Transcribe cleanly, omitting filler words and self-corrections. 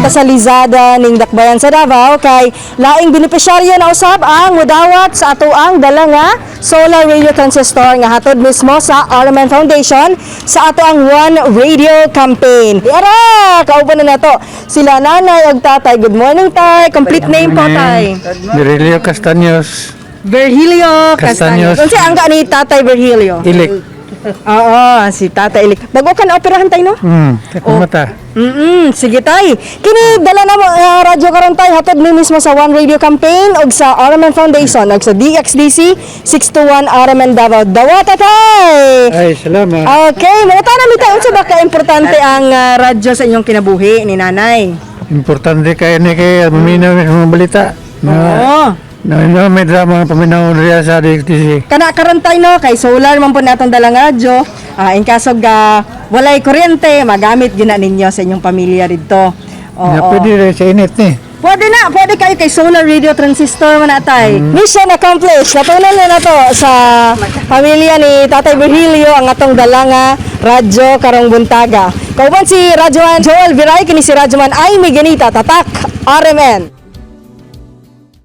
sa Lizada ning Dakbayan sa Davao kay laing benepisyaryo na usab ang mudawat sa atoang dala nga solar radio transistor nga hatod mismo sa Arman Foundation sa atoang One Radio campaign. Ara, kauban na nato sila nanay ug tatay. Good morning tay. Complete name po tay. Virgilio Castaños. Virgilio Castaños. Castaños. Unsa ang ni tatay Virgilio? Ilik. Oo, si Tata Ilik. Bago ka na operahan tayo, no? Mata. Sige tay. Kini dala na mo radyo karon tay hatod ni mismo sa One Radio campaign ug sa Araman Foundation ug sa DXDC 621 Araman Davao. Dawata tay. Ay, salamat. Okay, mga tanan mi tay unsa ba ka importante ang radyo sa inyong kinabuhi ni nanay? Importante kayo ni kay maminaw ng mga balita. Oo. May drama paminaw riya sa DXTC. Kana karon tay no kay solar man po natong dalang radyo. In kaso walay kuryente, magamit gina ninyo sa inyong pamilya didto. Pwede rin sa init ni. Pwede kayo kay solar radio transistor man natay. Mission accomplished. Natunan na nato sa pamilya ni Tatay Virgilio ang atong dalanga radyo karong buntaga. Kauban si Radyoman Joel Viray kini si Radyoman Aimee Ganita tatak RMN.